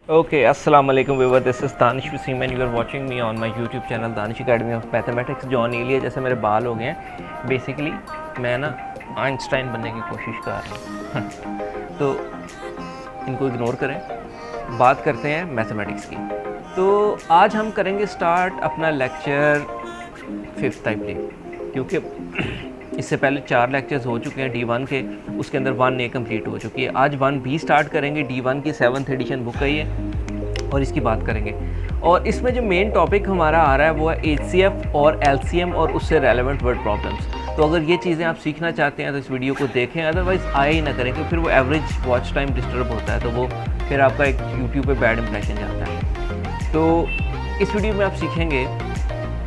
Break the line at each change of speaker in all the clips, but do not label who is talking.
Okay, assalamu alaikum viewer, this is Danish Wasim and you are watching me on my YouTube channel Danish Academy of Mathematics। Jaun Elia जैसे मेरे बाल हो गए हैं, basically मैं ना आइंस्टाइन बनने की कोशिश कर रहा हूँ तो इनको इग्नोर करें, बात करते हैं मैथमेटिक्स की। तो आज हम करेंगे स्टार्ट अपना लेक्चर 5th टाइप ले, क्योंकि इससे पहले 4 लेक्चर्स हो चुके हैं D1 के, उसके अंदर 1 ए कंप्लीट हो चुकी है। आज 1B स्टार्ट करेंगे। D1 की 7th एडिशन बुक है ये, और इसकी बात करेंगे। और इसमें जो मेन टॉपिक हमारा आ रहा है वो है HCF और LCM और उससे रेलेवेंट वर्ड प्रॉब्लम्स। तो अगर ये चीज़ें आप सीखना चाहते हैं तो इस वीडियो को देखें, अदरवाइज़ आए ही ना करें, क्योंकि फिर वो एवरेज वॉच टाइम डिस्टर्ब होता है, तो वो फिर आपका एक यूट्यूब पे बैड इंप्रेशन जाता है। तो इस वीडियो में आप सीखेंगे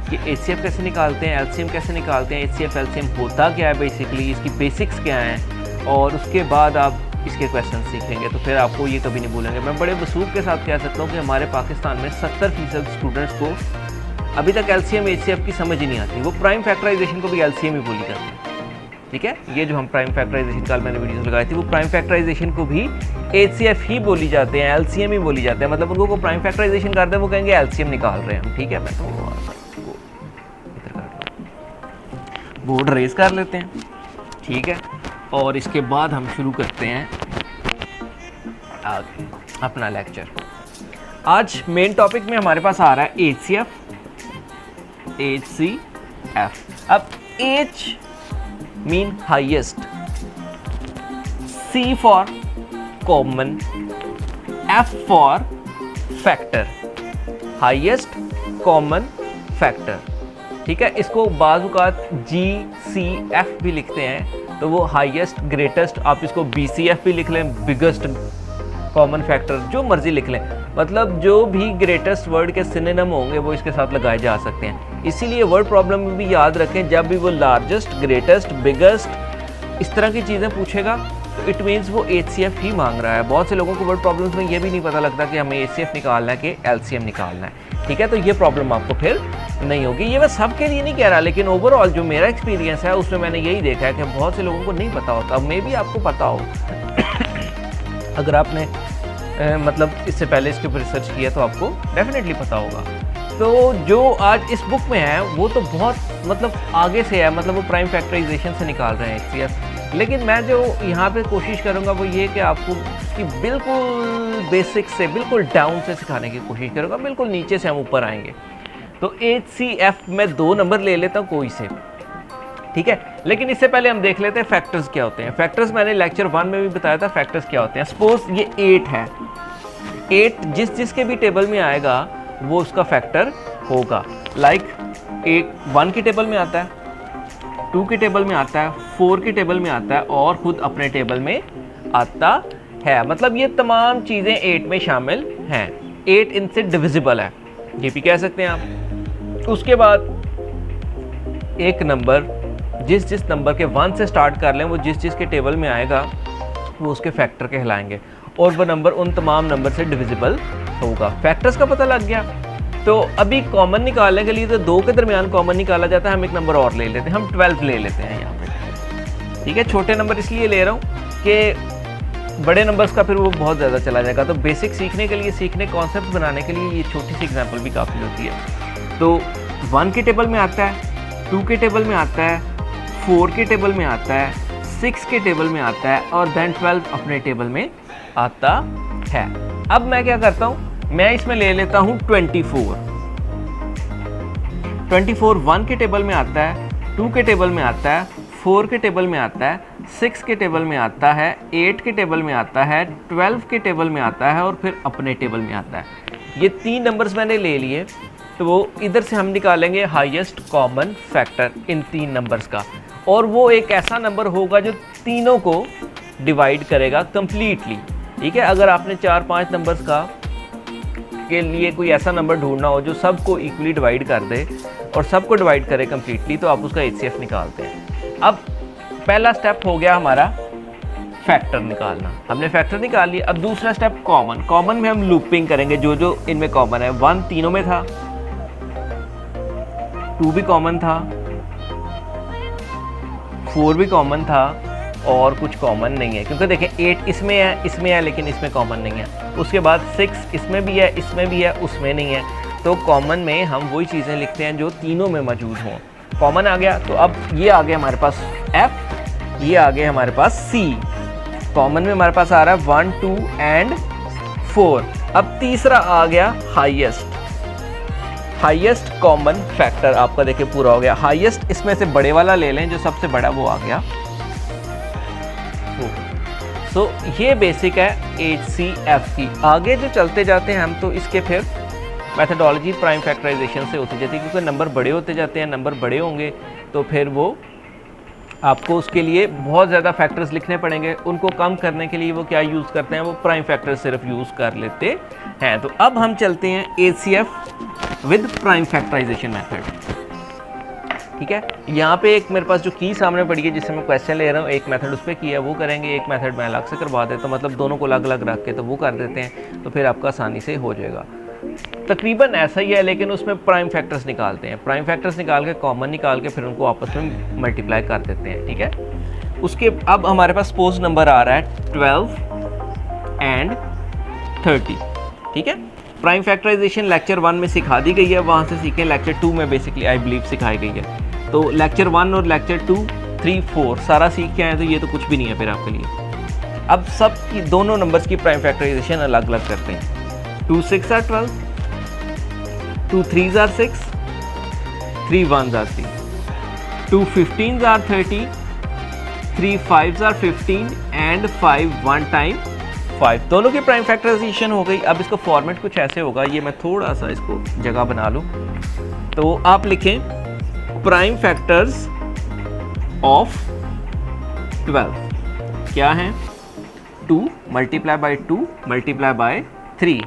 कि HCF कैसे निकालते हैं, LCM कैसे निकालते हैं, HCF LCM होता क्या है बेसिकली, इसकी बेसिक्स क्या हैं, और उसके बाद आप इसके क्वेश्चन सीखेंगे। तो फिर आपको ये कभी नहीं भूलेंगे। मैं बड़े वसूख के साथ कह सकता हूँ कि हमारे पाकिस्तान में 70% स्टूडेंट्स को अभी तक LCM HCF की समझ ही नहीं आती। वो प्राइम फैक्टराइजेशन को भी LCM ही बोली जाती है, ठीक है। ये जो हम प्राइम फैक्टराइजेशन कल मैंने वीडियोस लगाई थी, वो प्राइम फैक्टराइजेशन को भी HCF ही बोली जाते हैं, LCM ही बोली जाते हैं। मतलब उनको को प्राइम फैक्टराइजेशन करते हैं, वो कहेंगे LCM निकाल रहे हैं हम, ठीक है। मैं तो बोर्ड रेज कर लेते हैं, ठीक है, और इसके बाद हम शुरू करते हैं आगे अपना लेक्चर। आज मेन टॉपिक में हमारे पास आ रहा है HCF। अब H mean highest, C for common, F for factor, highest common factor, ठीक है। इसको बाज़-औक़ात GCF भी लिखते हैं, तो वो हाईएस्ट ग्रेटेस्ट, आप इसको BCF भी लिख लें, बिगेस्ट कॉमन फैक्टर, जो मर्जी लिख लें। मतलब जो भी ग्रेटेस्ट वर्ड के सिनोनिम होंगे वो इसके साथ लगाए जा सकते हैं। इसीलिए वर्ड प्रॉब्लम में भी याद रखें, जब भी वो लार्जेस्ट, ग्रेटेस्ट, बिगेस्ट इस तरह की चीज़ें पूछेगा तो इट मीन्स वो HCF ही मांग रहा है। बहुत से लोगों को वर्ड प्रॉब्लम्स में ये भी नहीं पता लगता कि हमें HCF निकालना है कि LCM निकालना है, ठीक है। तो ये प्रॉब्लम आपको फिर नहीं होगी। ये मैं सबके लिए नहीं कह रहा, लेकिन ओवरऑल जो मेरा एक्सपीरियंस है उसमें मैंने यही देखा है कि बहुत से लोगों को नहीं पता होता। मे भी आपको पता हो अगर आपने मतलब इससे पहले इसके ऊपर रिसर्च किया तो आपको डेफिनेटली पता होगा। तो जो आज इस बुक में है वो तो बहुत मतलब आगे से है, मतलब वो प्राइम फैक्टराइजेशन से निकाल रहे हैं HCF। लेकिन मैं जो यहाँ पे कोशिश करूँगा वो ये कि आपको उसकी बिल्कुल बेसिक से बिल्कुल डाउन से सिखाने की कोशिश करूँगा, बिल्कुल नीचे से हम ऊपर आएंगे। तो HCF में 2 नंबर ले लेता हूँ कोई से, ठीक है। लेकिन इससे पहले हम देख लेते हैं फैक्टर्स क्या होते हैं। फैक्टर्स मैंने लेक्चर 1 में भी बताया था फैक्टर्स क्या होते हैं। सपोज ये 8 है, 8 जिसके भी टेबल में आएगा वो उसका फैक्टर होगा। लाइक 1 की टेबल में आता है, 2 की टेबल में आता है, 4 की टेबल में आता है, और खुद अपने टेबल में आता है। मतलब ये तमाम चीज़ें 8 में शामिल हैं। 8 इनसे डिविजिबल है, ये भी कह सकते हैं आप। उसके बाद एक नंबर जिस नंबर के 1 से स्टार्ट कर लें, वो जिस के टेबल में आएगा वो उसके फैक्टर कहलाएंगे, और वो नंबर उन तमाम नंबर से डिविजिबल होगा। फैक्टर्स का पता लग गया। तो अभी कॉमन निकालने के लिए तो 2 के दरमियान कॉमन निकाला जाता है। हम एक नंबर और ले लेते हैं, हम 12 ले लेते हैं यहाँ पे, ठीक है। छोटे नंबर इसलिए ले रहा हूँ कि बड़े नंबर्स का फिर वो बहुत ज़्यादा चला जाएगा। तो बेसिक सीखने के लिए, सीखने कॉन्सेप्ट बनाने के लिए ये छोटी सी एग्जांपल भी काफ़ी होती है। तो 1 के टेबल में आता है, 2 के टेबल में आता है, 4 के टेबल में आता है, 6 के टेबल में आता है, और देन 12 अपने टेबल में आता है। अब मैं क्या करता हूँ, मैं इसमें ले लेता हूँ 24। 24 1 के टेबल में आता है, 2 के टेबल में आता है, 4 के टेबल में आता है, 6 के टेबल में आता है, 8 के टेबल में आता है, 12 के टेबल में आता है, और फिर अपने टेबल में आता है। ये 3 नंबर्स मैंने ले लिए। तो वो इधर से हम निकालेंगे highest common factor in 3 numbers का, और वो एक ऐसा नंबर होगा जो तीनों को डिवाइड करेगा कंप्लीटली, ठीक है। अगर आपने 4-5 नंबर्स का के लिए कोई ऐसा नंबर ढूंढना हो जो सबको इक्वली डिवाइड कर दे और सबको डिवाइड करे कंप्लीटली, तो आप उसका HCF निकालते हैं। अब पहला स्टेप हो गया हमारा फैक्टर निकालना, हमने फैक्टर निकाल लिया। अब दूसरा स्टेप कॉमन। कॉमन में हम लूपिंग करेंगे, जो जो इनमें कॉमन है। 1 तीनों में था, 2 भी कॉमन था, 4 भी कॉमन था, और कुछ कॉमन नहीं है, क्योंकि देखें 8 इसमें है लेकिन इसमें कॉमन नहीं है। उसके बाद 6 इसमें भी है, इसमें भी है, उसमें नहीं है। तो कॉमन में हम वही चीज़ें लिखते हैं जो तीनों में मौजूद हों। कॉमन आ गया, तो अब ये आ गया हमारे पास F, ये आ गया हमारे पास C। कॉमन में हमारे पास आ रहा है 1, 2 एंड 4। अब तीसरा आ गया हाईएस्ट कॉमन फैक्टर, आपका देखिए पूरा हो गया। हाईएस्ट इसमें से बड़े वाला ले लें, जो सबसे बड़ा वो आ गया 4। सो ये बेसिक है HCF की। आगे जो चलते जाते हैं हम, तो इसके फिर मेथडोलॉजी प्राइम फैक्टराइजेशन से होती जाती है, क्योंकि नंबर बड़े होते जाते हैं। नंबर बड़े होंगे तो फिर वो आपको उसके लिए बहुत ज़्यादा फैक्टर्स लिखने पड़ेंगे। उनको कम करने के लिए वो क्या यूज़ करते हैं, वो प्राइम फैक्टर्स सिर्फ यूज़ कर लेते हैं। तो अब हम चलते हैं HCF with prime factorisation method. ठीक है, यहाँ पे एक मेरे पास जो की सामने पड़ी है, जिससे मैं क्वेश्चन ले रहा हूँ, एक मेथड उस पर किया वो करेंगे, एक मेथड मैं अलग से करवा देता हूँ, मतलब दोनों को अलग अलग रख के तो वो कर देते हैं, तो फिर आपका आसानी से हो जाएगा। तकरीबन ऐसा ही है, लेकिन उसमें प्राइम फैक्टर्स निकालते हैं। प्राइम फैक्टर्स निकाल के कॉमन निकाल के फिर उनको आपस में मल्टीप्लाई कर देते हैं। ठीक है, उसके अब हमारे पास सपोज नंबर आ रहा है 12 एंड 30। ठीक है, प्राइम फैक्टराइजेशन लेक्चर 1 में सिखा दी गई है, वहाँ से सीखें। लेक्चर 2 में बेसिकली आई बिलीव सिखाई गई है। तो लेक्चर 1 और लेक्चर 2, 3, 4 सारा सीख के आए, तो ये तो कुछ भी नहीं है फिर आपके लिए। अब सब की दोनों नंबर्स की प्राइम फैक्टराइजेशन अलग अलग करते हैं। 2 6 are 12, 2 3s are 6, 3 1s are 3, 2 15s are 30, 3 5s are 15 and 5 1 time 5। दोनों की प्राइम फैक्टराइजेशन हो गई। अब इसको फॉर्मेट कुछ ऐसे होगा, ये मैं थोड़ा सा इसको जगह बना लूँ। तो आप लिखें प्राइम फैक्टर्स ऑफ 12 क्या हैं? 2 multiply by 2 multiply by 3।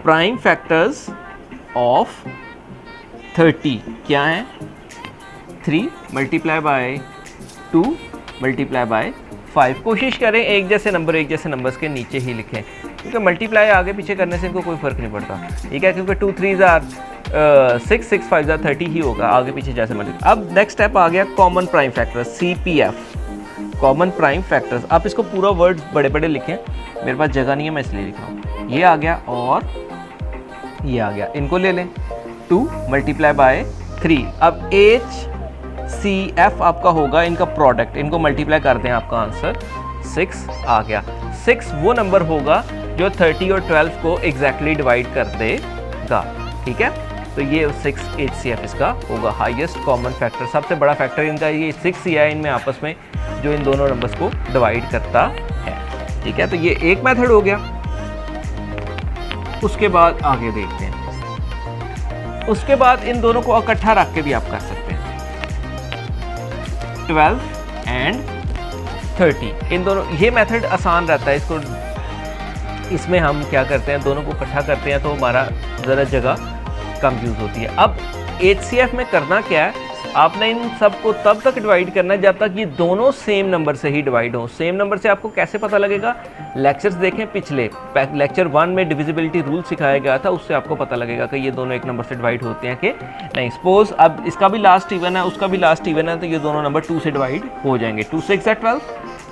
Prime factors of 30 क्या है? 3 मल्टीप्लाई बाय 2 मल्टीप्लाई बाय 5। कोशिश करें एक जैसे नंबर्स के नीचे ही लिखें, क्योंकि मल्टीप्लाई आगे पीछे करने से इनको कोई फ़र्क नहीं पड़ता। ठीक है, क्योंकि 2 3s are 6, 6 5s are 30 ही होगा, आगे पीछे जैसे मर्जी। अब नेक्स्ट स्टेप आ गया common prime factors, CPF common prime factors. आप इसको पूरा वर्ड बड़े बड़े लिखें, मेरे पास जगह नहीं है मैं इसलिए लिख रहा हूँ। ये आ गया और ये आ गया, इनको ले लें 2 मल्टीप्लाई बाय 3। अब HCF आपका होगा इनका प्रोडक्ट, इनको मल्टीप्लाई कर दें, आपका आंसर 6 आ गया। 6 वो नंबर होगा जो 30 और 12 को एग्जैक्टली डिवाइड कर देगा। ठीक है, तो ये 6 HCF इसका होगा, हाईएस्ट कॉमन फैक्टर। सबसे बड़ा फैक्टर इनका ये 6 ही है इनमें आपस में, जो इन दोनों नंबर्स को डिवाइड करता है। ठीक है, तो ये एक मेथड हो गया। उसके बाद आगे देखते हैं। उसके बाद इन दोनों को इकट्ठा रख के भी आप कर सकते हैं, 12 एंड 30। इन दोनों, ये मेथड आसान रहता है। इसमें हम क्या करते हैं, दोनों को इकट्ठा करते हैं, तो हमारा ज़रा जगह कम यूज़ होती है। अब HCF में करना क्या है, आपने इन सब को तब तक डिवाइड करना है जब तक ये दोनों सेम नंबर से ही डिवाइड हो। सेम नंबर से आपको कैसे पता लगेगा? लेक्चर्स देखें पिछले, लेक्चर 1 में डिविजिबिलिटी रूल सिखाया गया था, उससे आपको पता लगेगा कि ये दोनों एक नंबर से डिवाइड होते हैं कि नहीं। सपोज अब इसका भी लास्ट इवन है, उसका भी लास्ट इवन है, तो ये दोनों नंबर 2 से डिवाइड हो जाएंगे। 2 6 are 12,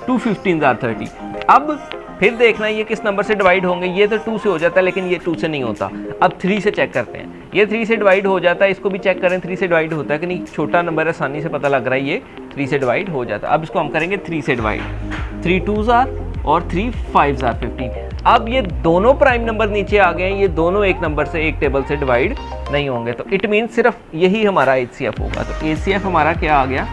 2 15s are 30। अब फिर देखना ये किस नंबर से डिवाइड होंगे। ये तो 2 से हो जाता है, लेकिन ये 2 से नहीं होता। अब 3 से चेक करते हैं, ये 3 से डिवाइड हो जाता है, इसको भी चेक करें 3 से डिवाइड होता है कि नहीं। छोटा नंबर है, आसानी से पता लग रहा है ये 3 से डिवाइड हो जाता है। अब इसको हम करेंगे 3 से डिवाइड, 3 2s are और 3 5s are 15। अब ये दोनों प्राइम नंबर नीचे आ गए हैं, ये दोनों एक नंबर से, एक टेबल से डिवाइड नहीं होंगे, तो इट मीन सिर्फ यही हमारा HCF होगा। तो HCF हमारा क्या आ गया?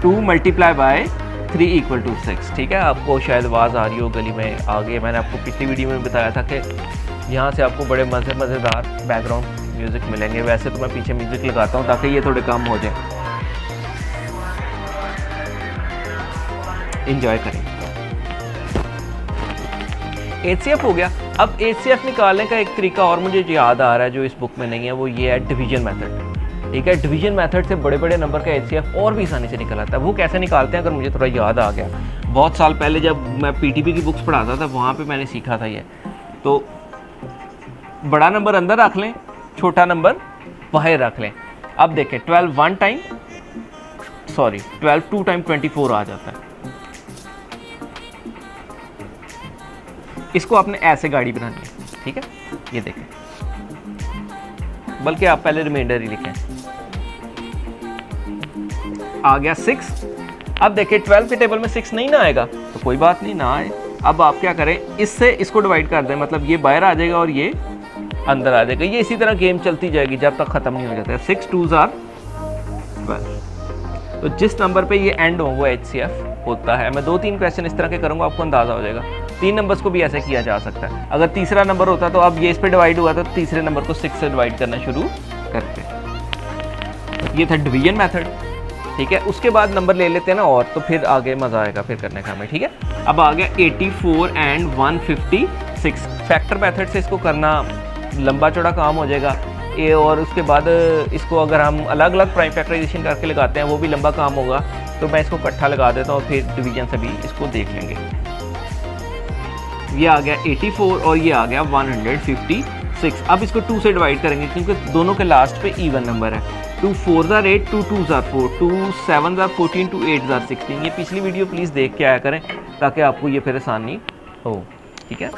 2 मल्टीप्लाई बाय 3 इक्वल टू 6। ठीक है, आपको शायद आवाज़ आ रही हो गली में। आगे मैंने आपको पिछली वीडियो में बताया था कि यहाँ से आपको बड़े मज़ेदार बैकग्राउंड म्यूज़िक मिलेंगे। वैसे तो मैं पीछे म्यूज़िक लगाता हूँ ताकि ये थोड़े कम हो जाए, इंजॉय करें। HCF हो गया। अब HCF निकालने का एक तरीका और मुझे याद आ रहा है जो इस बुक में नहीं है, वो ये है डिवीजन मेथड। ठीक है, डिवीजन मेथड से बड़े बड़े नंबर का HCF और भी आसानी से निकल आता है। वो कैसे निकालते हैं, अगर मुझे थोड़ा याद आ गया, बहुत साल पहले जब मैं PTP की बुक्स पढ़ाता था, वहाँ पे मैंने सीखा था ये। तो बड़ा नंबर अंदर रख लें, छोटा नंबर बाहर रख लें। अब देखें 12 1 टाइम, सॉरी 12 2 टाइम 24 आ जाता है। इसको आपने ऐसे गाड़ी बनानी है, ठीक है, ये देखें, बल्कि आप पहले रिमाइंडर ही लिखें। आ गया 6। अब देखिए 12 के टेबल में 6 नहीं ना आएगा तो कोई बात नहीं, ना आए। अब आप क्या करें, इससे इसको डिवाइड कर दें, मतलब ये बाहर आ जाएगा और ये अंदर आ जाएगा। ये इसी तरह गेम चलती जाएगी जब तक ख़त्म नहीं हो जाता है। 6 2s are 12। तो जिस नंबर पे ये एंड हो वो HCF होता है। मैं 2-3 क्वेश्चन इस तरह के करूँगा, आपको अंदाज़ा हो जाएगा। 3 नंबर्स को भी ऐसे किया जा सकता है। अगर तीसरा नंबर होता तो अब ये इस पर डिवाइड हुआ तो तीसरे नंबर को 6 से डिवाइड करना शुरू करते। ये था डिवीजन मेथड, ठीक है। उसके बाद नंबर ले लेते हैं ना, और तो फिर आगे मज़ा आएगा फिर करने का हमें, ठीक है। अब आ गया 84 एंड 156। फैक्टर मेथड से इसको करना लंबा चौड़ा काम हो जाएगा ये, और उसके बाद इसको अगर हम अलग अलग प्राइम फैक्टराइजेशन करके लगाते हैं वो भी लंबा काम होगा। तो मैं इसको इकट्ठा लगा देता हूँ, फिर डिवीजन से भी इसको देख लेंगे। ये आ गया 84 और ये आ गया 156। अब इसको 2 से डिवाइड करेंगे क्योंकि दोनों के लास्ट पे इवन नंबर है। 2 4s are 8, 2 2s are 4, 2 7s are 14, 2 8s are 16। ये पिछली वीडियो प्लीज़ देख के आया करें ताकि आपको ये फिर आसानी हो, ठीक है।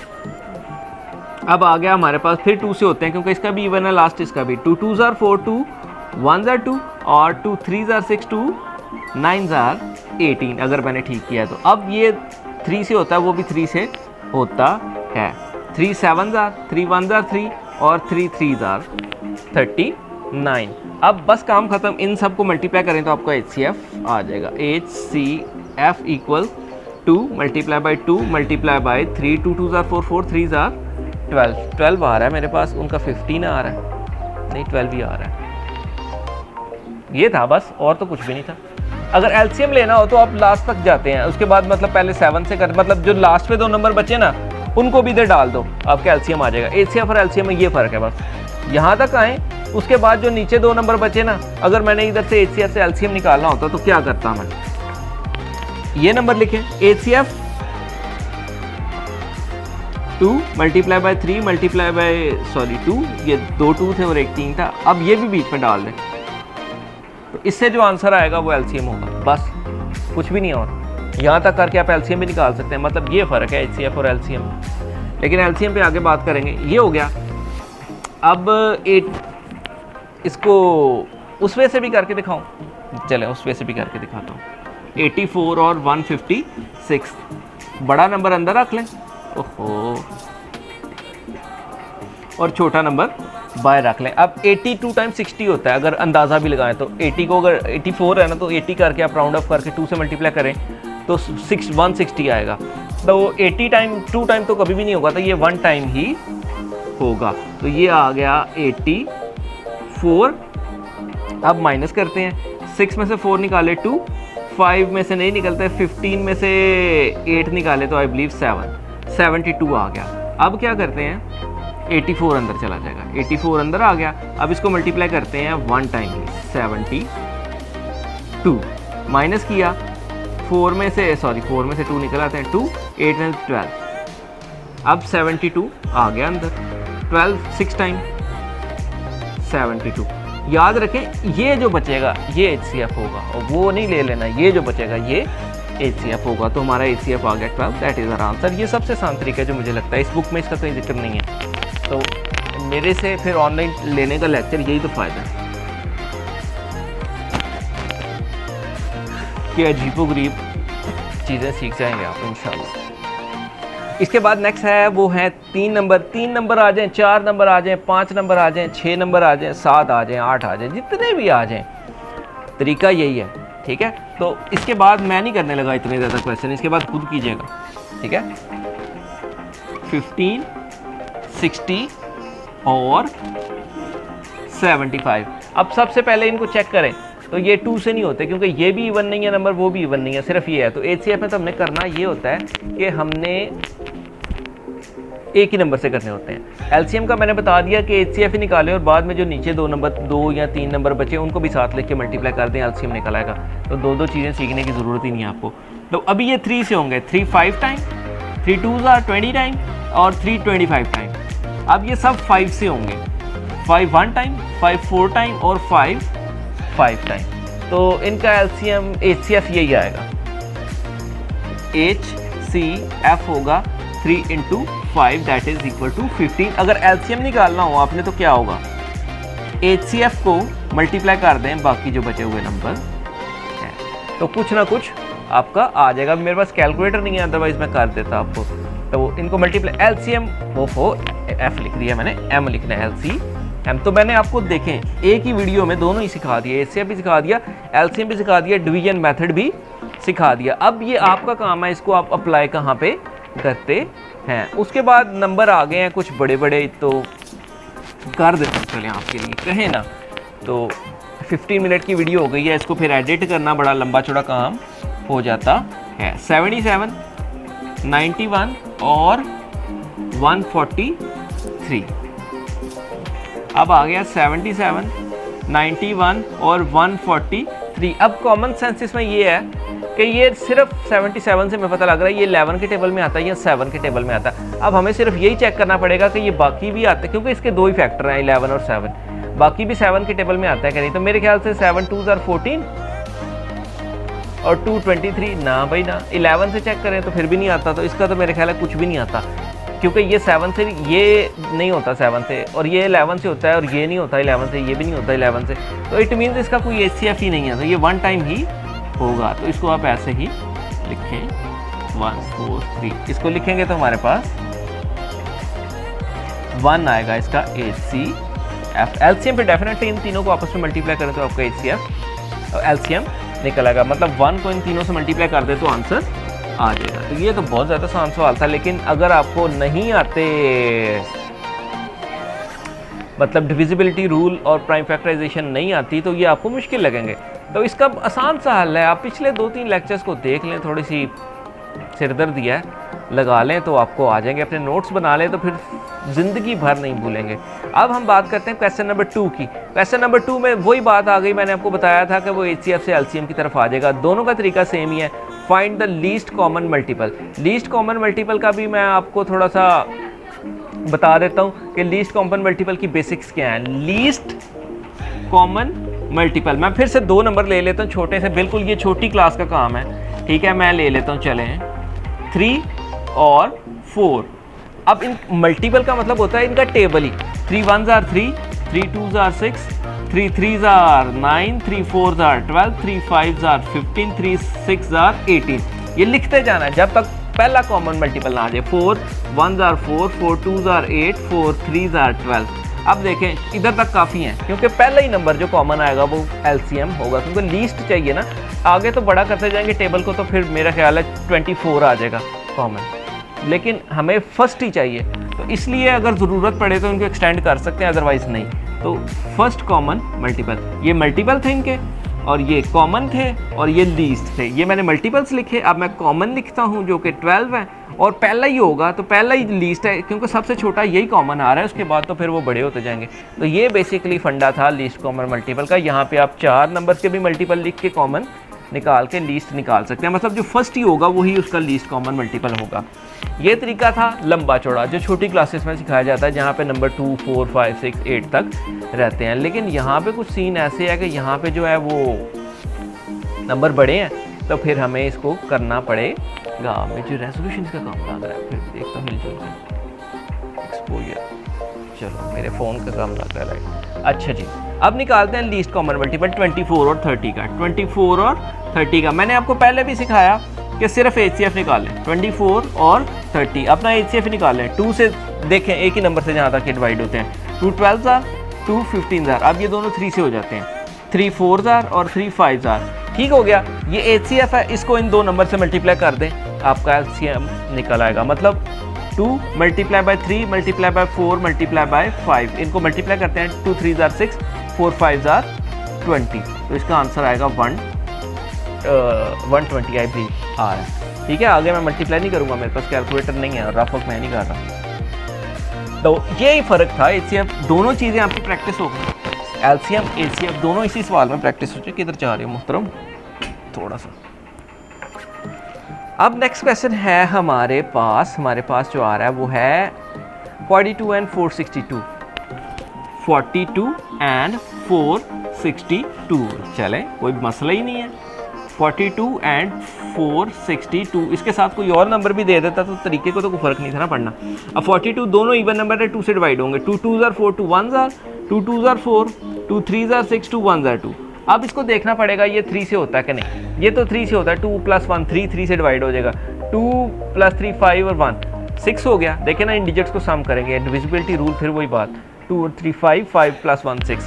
अब आ गया हमारे पास फिर 2 से होते हैं क्योंकि इसका भी इवन है, लास्ट इसका भी। 2 2s are 4, 2 1s are 2 और 2 3s are 6, 2 9s are 18 अगर मैंने ठीक किया है तो। अब ये 3 से होता है, वो भी 3 से होता है। 3 7s are, 3 1s are 3 और 3 3s are 39। अब बस काम ख़त्म। इन सब को मल्टीप्लाई करें तो आपका HCF आ जाएगा। HCF equal 2 multiply by 2 multiply by 3, 2 2s are 4, 4 3s are 12। 12 आ रहा है मेरे पास, उनका 15 आ रहा है, नहीं 12 ही आ रहा है। ये था बस, और तो कुछ भी नहीं था। अगर LCM लेना हो तो आप लास्ट तक जाते हैं, उसके बाद मतलब पहले 7 से कर, मतलब जो लास्ट पे 2 नंबर बचे ना उनको भी इधर डाल दो, आपका LCM आ जाएगा। HCF और LCM में ये फ़र्क है बस। यहाँ तक आए, उसके बाद जो नीचे 2 नंबर बचे ना, अगर मैंने इधर से HCF से LCM निकालना होता तो क्या करता मैं, ये नंबर लिखें HCF 2 multiply by 3 multiply by 2, ये 2 2 थे और 1 3 था। अब ये भी बीच में डाल दें तो इससे जो आंसर आएगा वो LCM होगा, बस कुछ भी नहीं। और यहाँ तक करके आप LCM भी निकाल सकते हैं, मतलब ये फ़र्क है HCF और LCM। लेकिन LCM पे आगे बात करेंगे। ये हो गया। अब 8 इसको उस वे से भी करके दिखाऊं, चलें उस वे से भी करके दिखाता हूँ। 84 और 156, बड़ा नंबर अंदर रख लें, ओहो, और छोटा नंबर बाहर रख लें। अब 82 टाइम 60 होता है, अगर अंदाज़ा भी लगाएं तो 80 को अगर 84 है ना तो 80 करके आप राउंड अप करके 2 से मल्टीप्लाई करें तो 160 आएगा। तो 80 टाइम 2 टाइम तो कभी भी नहीं होगा, तो ये 1 टाइम ही होगा। तो ये आ गया 84। अब माइनस करते हैं, 6 में से 4 निकाले 2, 5 में से नहीं निकलते, 15 में से 8 निकाले तो आई बिलीव 7, 72 आ गया। अब क्या करते हैं, 84 अंदर चला जाएगा, 84 अंदर आ गया। अब इसको मल्टीप्लाई करते हैं 1 टाइम, 72 माइनस किया, 4 में से 2 निकल आते हैं, 2 8 में 12। अब 72 आ गया अंदर, 12 6 टाइम 72। याद रखें ये जो बचेगा ये HCF होगा, और वो नहीं ले लेना, ये जो बचेगा ये HCF होगा। तो हमारा HCF आ गया 12, दैट इज़ आवर आंसर। ये सबसे आसान तरीका है जो मुझे लगता है, इस बुक में इसका कोई जिक्र नहीं है। तो मेरे से फिर ऑनलाइन लेने का लेक्चर यही तो फ़ायदा है कि अजीबोगरीब चीज़ें सीख जाएंगे आप इंशाल्लाह। इसके बाद नेक्स्ट है वो है 3 नंबर। 3 नंबर आ जाएं, 4 नंबर आ जाएं, 5 नंबर आ जाएं, 6 नंबर आ जाएं, 7 आ जाएं, 8 आ जाएं, जितने भी आ जाएं, तरीका यही है, ठीक है। तो इसके बाद मैं नहीं करने लगा इतने ज़्यादा क्वेश्चन, इसके बाद खुद कीजिएगा, ठीक है। 15 60 और 75। अब सबसे पहले इनको चेक करें तो ये 2 से नहीं होते क्योंकि ये भी इवन नहीं है नंबर, वो भी इवन नहीं है, सिर्फ ये है। तो HCF में तो हमने करना ये होता है कि हमने एक ही नंबर से करने होते हैं। LCM का मैंने बता दिया कि HCF ही निकालें और बाद में जो नीचे 2 नंबर 2 या 3 नंबर बचे उनको भी साथ लेके मल्टीप्लाई कर दें, LCM निकल आएगा। तो 2 चीज़ें सीखने की ज़रूरत ही नहीं है आपको। तो अभी ये 3 से होंगे, 3 5 टाइम, 3 2s are 20 टाइम और 3 25 टाइम। अब ये सब 5 से होंगे, 5 1 टाइम, 5 4 टाइम और 5 5 टाइम। तो इनका एलसीएम HCF यही आएगा, HCF होगा 3 × 5 दैट इज इक्वल टू 15। अगर एलसीएम निकालना हो आपने तो क्या होगा, HCF को मल्टीप्लाई कर दें बाकी जो बचे हुए नंबर हैं, तो कुछ ना कुछ आपका आ जाएगा। मेरे पास कैलकुलेटर नहीं है, अदरवाइज मैं कर देता आपको। तो इनको मल्टीप्लाई एलसीएम वो एफ लिख दिया मैंने, एम लिखना है LCM। तो मैंने आपको देखें एक ही वीडियो में दोनों ही सिखा दिया, HCF भी सिखा दिया, LCM भी सिखा दिया, डिवीजन मेथड भी सिखा दिया। अब ये आपका काम है, इसको आप अप्लाई कहाँ पे करते हैं। उसके बाद नंबर आ गए हैं कुछ बड़े बड़े, तो कर देते हैं चलें आपके लिए, कहें ना। तो 15 मिनट की वीडियो हो गई है, इसको फिर एडिट करना बड़ा लंबा चौड़ा काम हो जाता है। 77, 91 और 143। अब आ गया 77, 91 और 143। अब कॉमन सेंस इसमें ये है कि ये सिर्फ 77 से हमें पता लग रहा है ये 11 के टेबल में आता है या 7 के टेबल में आता है। अब हमें सिर्फ यही चेक करना पड़ेगा कि ये बाकी भी आते हैं, क्योंकि इसके दो ही फैक्टर हैं 11 और 7, बाकी भी 7 के टेबल में आता है कि नहीं। तो मेरे ख्याल से 7 2s are 14 और 2 23। ना भाई ना, 11 से चेक करें तो फिर भी नहीं आता, तो इसका तो मेरे ख्याल है कुछ भी नहीं आता, क्योंकि ये 7 से ये नहीं होता 7 से, और ये 11 से होता है, और ये नहीं होता 11 से, ये भी नहीं होता 11 से। तो इट मीन्स इसका कोई HCF ही नहीं है, तो ये वन टाइम ही होगा। तो इसको आप ऐसे ही लिखें 1 4 3, इसको लिखेंगे तो हमारे पास 1 आएगा इसका HCF। LCM पे डेफिनेटली इन तीनों को आपस में मल्टीप्लाई करें तो आपका HCF और LCM निकल आएगा। मतलब 1 को इन तीनों से मल्टीप्लाई कर दे तो आंसर आ जाएगा। तो ये तो बहुत ज़्यादा आसान सवाल था, लेकिन अगर आपको नहीं आते मतलब डिविजिबिलिटी रूल और प्राइम फैक्टराइजेशन नहीं आती तो ये आपको मुश्किल लगेंगे। तो इसका आसान सा हल है, आप पिछले 2-3 लेक्चर्स को देख लें, थोड़ी सी सिरदर्दी है लगा लें तो आपको आ जाएंगे, अपने नोट्स बना लें तो फिर ज़िंदगी भर नहीं भूलेंगे। अब हम बात करते हैं क्वेश्चन नंबर 2 की। क्वेश्चन नंबर 2 में वही बात आ गई, मैंने आपको बताया था कि वो HCF से LCM की तरफ आ जाएगा। दोनों का तरीका सेम ही है, find the least common multiple. Least common multiple का भी मैं आपको थोड़ा सा बता देता हूँ कि लीस्ट कॉमन मल्टीपल की बेसिक्स क्या हैं। लीस्ट कॉमन मल्टीपल, मैं फिर से 2 नंबर ले लेता हूँ छोटे से, बिल्कुल ये छोटी क्लास का काम है, ठीक है। मैं ले लेता हूँ, चलें 3 और 4। अब इन मल्टीपल का मतलब होता है इनका table he, 3 1s are 3, 3 2s are 6, 3 3s are 9, 3 4s are 12, 3 5s are 15, 3 6s are 18। ये लिखते जाना है जब तक पहला कॉमन मल्टीपल ना आ जाए। 4 1s are 4, 4 2s are 8, 4 3s are 12। अब देखें इधर तक काफ़ी हैं, क्योंकि पहला ही नंबर जो कॉमन आएगा वो LCM होगा, क्योंकि लीस्ट चाहिए ना। आगे तो बड़ा करते जाएंगे टेबल को तो फिर मेरा ख्याल है 24 आ जाएगा कॉमन, लेकिन हमें फर्स्ट ही चाहिए। तो इसलिए अगर ज़रूरत पड़े तो इनको एक्सटेंड कर सकते हैं, अदरवाइज़ नहीं। तो फर्स्ट कॉमन मल्टीपल, ये मल्टीपल थे इनके, और ये कॉमन थे, और ये लीस्ट थे। ये मैंने मल्टीपल्स लिखे, अब मैं कॉमन लिखता हूँ जो कि 12 है, और पहला ही होगा तो पहला ही लीस्ट है, क्योंकि सबसे छोटा यही कॉमन आ रहा है, उसके बाद तो फिर वो बड़े होते जाएंगे। तो ये बेसिकली फंडा था लीस्ट कॉमन मल्टीपल का। यहाँ पे आप 4 नंबर्स के भी मल्टीपल लिख के कॉमन निकाल के लीस्ट निकाल सकते हैं, मतलब जो फर्स्ट ही होगा वही उसका लीस्ट कॉमन मल्टीपल होगा। ये तरीका था लंबा चौड़ा जो छोटी क्लासेस में सिखाया जाता है, जहाँ पे नंबर 2 4 5 6 8 तक रहते हैं। लेकिन यहाँ पे कुछ सीन ऐसे है कि यहाँ पे जो है वो नंबर बड़े हैं, तो फिर हमें इसको करना पड़ेगा। मुझे रेजोल्यूशन का काम लग रहा है, फिर देखता मिलजुल कर एक्सपोजर। चलो मेरे फ़ोन का काम लग रहा है। अच्छा जी, अब निकालते हैं लीस्ट कॉमन मल्टीपल 24 और 30 का। 24 और 30 का मैंने आपको पहले भी सिखाया कि सिर्फ HCF निकालें, 24 और 30 अपना HCF निकालें। 2 से देखें एक ही नंबर से जहाँ तक डिवाइड होते हैं, 2 12s are, 2 15s are। अब ये दोनों 3 से हो जाते हैं, 3 4s are और 3 5s are। ठीक हो गया, ये HCF है, इसको इन 2 नंबर से मल्टीप्लाई कर दें, आपका LCM निकल आएगा। मतलब 2 multiply by 3 multiply by 4 multiply by 5, इनको मल्टीप्लाई करते हैं, 2 3s are 6, 4 5s are 20। तो इसका आंसर आएगा 120 आई भी आ रहा है। ठीक है, आगे मैं मल्टीप्लाई नहीं करूँगा, मेरे पास कैलकुलेटर नहीं है और रफ वर्क मैं नहीं कर रहा। तो यही फ़र्क था। HCF दोनों चीज़ें आपकी प्रैक्टिस हो गई, LCM HCF दोनों इसी सवाल में प्रैक्टिस हो जाए। किधर जा रहे हो मोहतरम, थोड़ा सा। अब नेक्स्ट क्वेश्चन है हमारे पास जो आ रहा है वो है 42 and 462। 42 and 462, चले कोई मसला ही नहीं है। 42 एंड 462, इसके साथ कोई और नंबर भी दे देता तो तरीके को तो कोई फ़र्क नहीं था ना पढ़ना। अब 42 दोनों इवन नंबर है, 2 से डिवाइड होंगे, 2 2s are 4, 2 1s are 2 2s are 4, 2 3s are 6, 2 1s are 2। अब इसको देखना पड़ेगा ये 3 से होता है कि नहीं। ये तो 3 से होता है, 2 + 1 3, 3 से डिवाइड हो जाएगा, 2 + 3 5 और 1 6 हो गया। देखें ना, इन डिजिट्स को सम करेंगे, डिविजिबिलिटी रूल, फिर वही बात, 2 और 3 5, 5 + 1 6।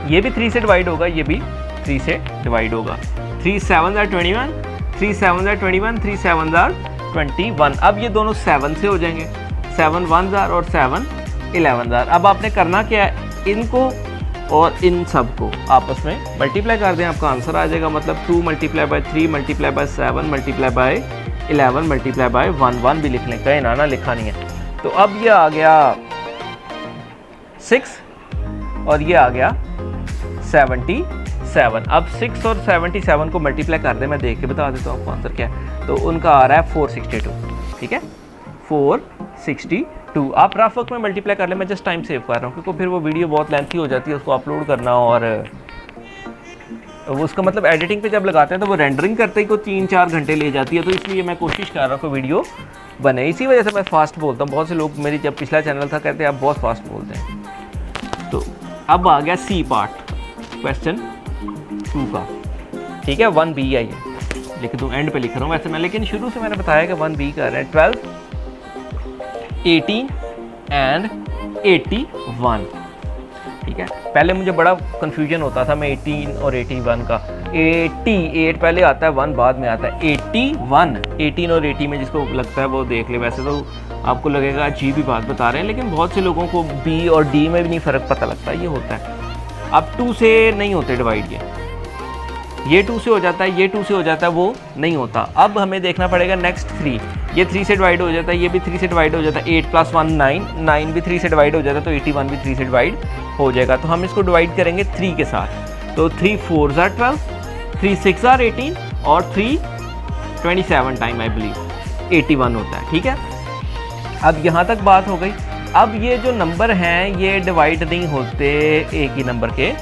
ये भी 3 से डिवाइड होगा, ये भी 3 से डिवाइड होगा। 3 7s are 21, 3 7s are 21, 3 7s are 21। अब ये दोनों 7 से हो जाएंगे, 7 1s are और 7 11s are। अब आपने करना क्या है, इनको और इन सब को आपस में मल्टीप्लाई कर दें, आपका आंसर आ जाएगा। मतलब 2 × 3 × 7 × 11 × 1 1 भी लिख लें, कहीं ना लिखा नहीं है। तो अब ये आ गया 6 और ये आ गया 77। अब 6 और 77 को मल्टीप्लाई कर दें, मैं देख के बता देता हूँ आपको आंसर क्या है। तो उनका आ रहा है 462, ठीक है, 462। आप रफ वर्क में मल्टीप्लाई कर लें, मैं जस्ट टाइम सेव कर रहा हूँ क्योंकि फिर वो वीडियो बहुत लेंथी हो जाती है, उसको अपलोड करना, और वो उसका मतलब एडिटिंग पे जब लगाते हैं तो वो रेंडरिंग करते ही को 3-4 घंटे ले जाती है। तो इसलिए मैं कोशिश कर रहा हूँ कि वीडियो बने, इसी वजह से मैं फास्ट बोलता हूँ। बहुत से लोग मेरी जब पिछला चैनल था कहते हैं आप बहुत फास्ट बोलते हैं। तो अब आ गया सी पार्ट, क्वेश्चन 2 का, ठीक है। 1B है, ये लिख दूँ, एंड पे लिख रहा हूँ वैसे मैं, लेकिन शुरू से मैंने बताया कि 1B कर रहे हैं। 12 18 एंड 81, ठीक है। पहले मुझे बड़ा कन्फ्यूजन होता था मैं 18 और 81 का, 88 पहले आता है, 1 बाद में आता है। 81 18 और 80 में जिसको लगता है वो देख ले, वैसे तो आपको लगेगा अजीब ही बात बता रहे हैं, लेकिन बहुत से लोगों को B और D में भी नहीं फ़र्क पता लगता, ये होता है। अब 2 से नहीं होते डिवाइड, ये 2 से हो जाता है, ये 2 से हो जाता है, वो नहीं होता। अब हमें देखना पड़ेगा नेक्स्ट 3, ये 3 से डिवाइड हो जाता है, ये भी 3 से डिवाइड हो जाता है, 8 + 1 9, 9 भी 3 से डिवाइड हो जाता है, तो 81 भी 3 से डिवाइड हो जाएगा। तो हम इसको डिवाइड करेंगे 3 के साथ, तो 3 4s are 12, 3 6s are 18 और 3 27 टाइम आई बिलीव 81 होता है, ठीक है। अब यहाँ तक बात हो गई। अब ये जो नंबर हैं ये डिवाइड नहीं होते एक ही नंबर के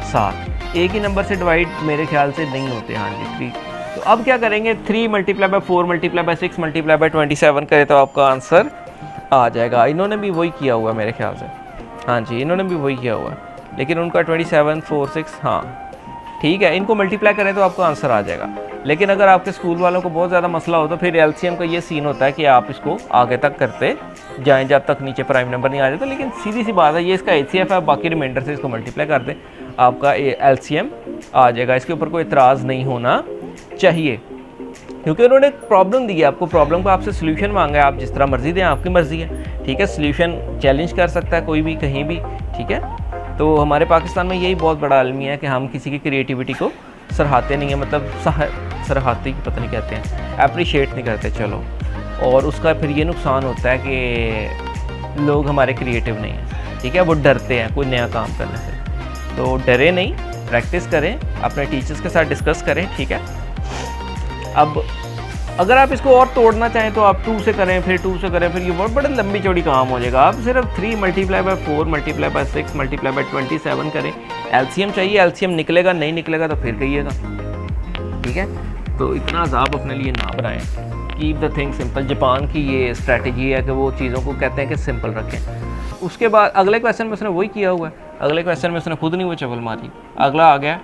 साथ, एक ही नंबर से डिवाइड मेरे ख्याल से नहीं होते। हाँ जी 3। तो अब क्या करेंगे, 3 × 4 × 6 × 27 करें तो आपका आंसर आ जाएगा। इन्होंने भी वही किया हुआ है मेरे ख्याल से, हाँ जी इन्होंने भी वही किया हुआ है, लेकिन उनका 27 4 6, हाँ ठीक है। इनको मल्टीप्लाई करें तो आपका आंसर आ जाएगा। लेकिन अगर आपके स्कूल वालों को बहुत ज़्यादा मसला हो तो फिर एलसीएम का ये सीन होता है कि आप इसको आगे तक करते जाएं जब तक नीचे प्राइम नंबर नहीं आ जाता। लेकिन सीधी सी बात है, ये इसका एचसीएफ है, बाकी रिमाइंडर से इसको मल्टीप्लाई कर दें, आपका एलसीएम आ जाएगा। इसके ऊपर कोई इतराज़ नहीं होना चाहिए, क्योंकि उन्होंने एक प्रॉब्लम दी है आपको, प्रॉब्लम का आपसे सोल्यूशन मांगा है, आप जिस तरह मर्जी दें, आपकी मर्जी है, ठीक है। सोल्यूशन चैलेंज कर सकता है कोई भी कहीं भी, ठीक है। तो हमारे पाकिस्तान में यही बहुत बड़ा अलमिया है कि हम किसी की क्रिएटिविटी को सराहते नहीं है, मतलब सराहते की पता नहीं कहते हैं, अप्रिशिएट नहीं करते, चलो। और उसका फिर ये नुकसान होता है कि लोग हमारे क्रिएटिव नहीं हैं, ठीक है, वो डरते हैं कोई नया काम करने से। तो डरे नहीं, प्रैक्टिस करें, अपने टीचर्स के साथ डिस्कस करें, ठीक है। अब अगर आप इसको और तोड़ना चाहें तो आप 2 से करें, फिर 2 से करें, फिर ये बहुत बड़ा लंबी चौड़ी काम हो जाएगा। आप सिर्फ 3 × 4 × 6 × 27 करें। एलसीएम चाहिए, एलसीएम निकलेगा, नहीं निकलेगा तो फिर कहिएगा, ठीक है। तो इतना अजाब अपने लिए ना बनाएं, keep the thing simple. Japan की ये स्ट्रैटेजी है कि वो चीज़ों को कहते हैं कि सिंपल रखें। उसके बाद अगले क्वेश्चन में उसने वही किया हुआ है, अगले क्वेश्चन में उसने खुद नहीं वो चवल मारी। अगला आ गया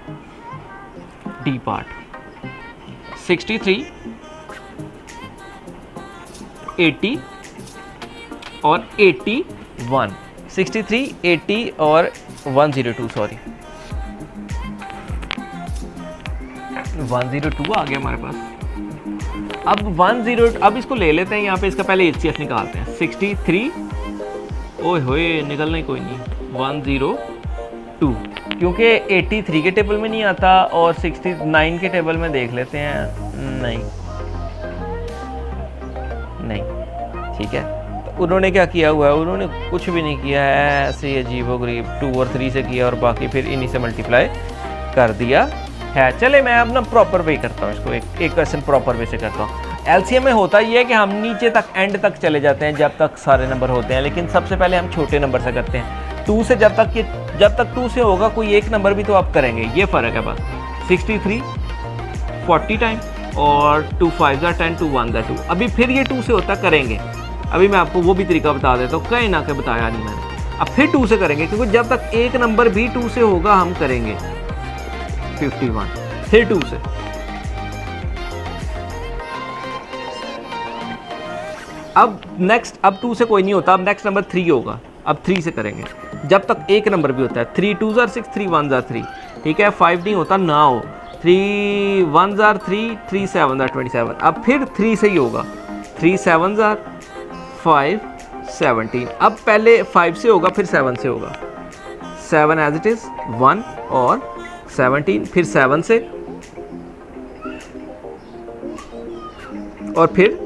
डी पार्ट, 63 80 और 81, 63 80 और 102, सॉरी 102 आ गया हमारे पास। अब 10, अब इसको ले लेते हैं यहाँ पे, इसका पहले एचसीएफ निकालते हैं। 63, ओए होए निकलना ही कोई नहीं, 102, क्योंकि 83 के टेबल में नहीं आता और 69 के टेबल में देख लेते हैं, नहीं, ठीक है। तो उन्होंने क्या किया हुआ है, उन्होंने कुछ भी नहीं किया है, ऐसे अजीबोगरीब 2 और 3 से किया और बाकी फिर इन्हीं से मल्टीप्लाई कर दिया है। चले मैं अब ना प्रॉपर वे करता हूँ इसको, एक क्वेश्चन प्रॉपर वे से करता हूँ। एलसीएम में होता ये है कि हम नीचे तक एंड तक चले जाते हैं जब तक सारे नंबर होते हैं, लेकिन सबसे पहले हम छोटे नंबर से करते हैं। 2 से जब तक 2 से होगा कोई एक नंबर भी तो आप करेंगे, ये फ़र्क है बस। 63 40 टाइम और 2 5 ज़ा 10 2 1 ज़ा 2। अभी फिर ये 2 से होता करेंगे, अभी मैं आपको वो भी तरीका बता देता हूँ, कहीं ना कहीं बताया नहीं मैंने। अब फिर 2 से करेंगे क्योंकि जब तक एक नंबर भी 2 से होगा हम करेंगे। 51 फिर 2 से, अब नेक्स्ट, अब 2 से कोई नहीं होता, अब नेक्स्ट नंबर 3 होगा, अब 3 से करेंगे जब तक एक नंबर भी होता है। 3 2 ज़ा 6 3 1 ज़ा 3, ठीक है। 5 नहीं होता ना हो, 3 1 ज़ा 3 3 7 ज़ा 27। अब फिर 3 से ही होगा, 3 7 ज़ा 5 17। अब पहले 5 से होगा फिर 7 से होगा, 7 एज इट इज़ 1 और 17, फिर 7 से और फिर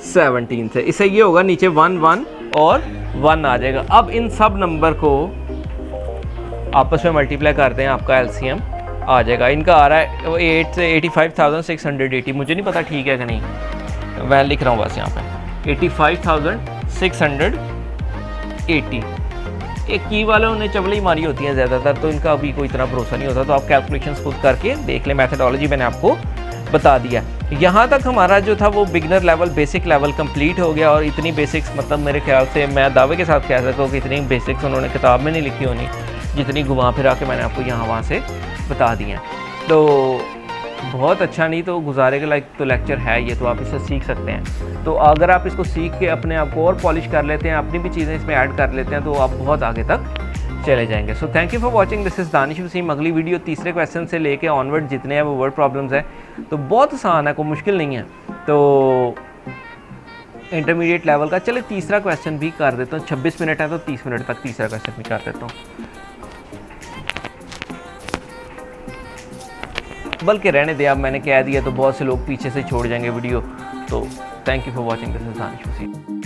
17 से, इससे ये होगा नीचे 1 1 और 1 आ जाएगा। अब इन सब नंबर को आपस में मल्टीप्लाई करते हैं, आपका एलसीएम आ जाएगा। इनका आ रहा है 8 से 85,680। मुझे नहीं पता ठीक है कि नहीं, मैं लिख रहा हूँ बस यहाँ पे 85,680। एक की वालों ने चवली मारी होती है ज़्यादातर, तो इनका अभी कोई इतना भरोसा नहीं होता, तो आप कैलकुलेशंस खुद करके देख लें। मैथडोलॉजी मैंने आपको बता दिया। यहाँ तक हमारा जो था वो beginner level, basic level complete हो गया। और इतनी बेसिक्स, मतलब मेरे ख्याल से मैं दावे के साथ कह सकता हूँ कि इतनी बेसिक्स उन्होंने किताब में नहीं लिखी होनी, जितनी घुमा फिरा के मैंने आपको यहाँ वहाँ से बता दी हैं। तो बहुत अच्छा, नहीं तो गुजारे के लायक तो लेक्चर है ये, तो आप इससे सीख सकते हैं। तो अगर आप इसको सीख के अपने आप को और पॉलिश कर लेते हैं, अपनी भी चीज़ें इसमें ऐड कर लेते हैं, तो आप बहुत आगे तक चले जाएंगे। So thank you for watching, this is Danish Waseem. अगली वीडियो तीसरे क्वेश्चन से लेके ऑनवर्ड जितने हैं वो वर्ड प्रॉब्लम्स हैं, तो बहुत आसान है, कोई मुश्किल नहीं है। तो इंटरमीडिएट लेवल का, चले तीसरा क्वेश्चन भी कर देता हूँ। 26 मिनट है तो 30 मिनट तक तीसरा क्वेश्चन भी कर देता हूँ, बल्कि रहने दे, अब मैंने कह दिया तो बहुत से लोग पीछे से छोड़ जाएंगे वीडियो। तो thank you for watching, this is Danish Wasim.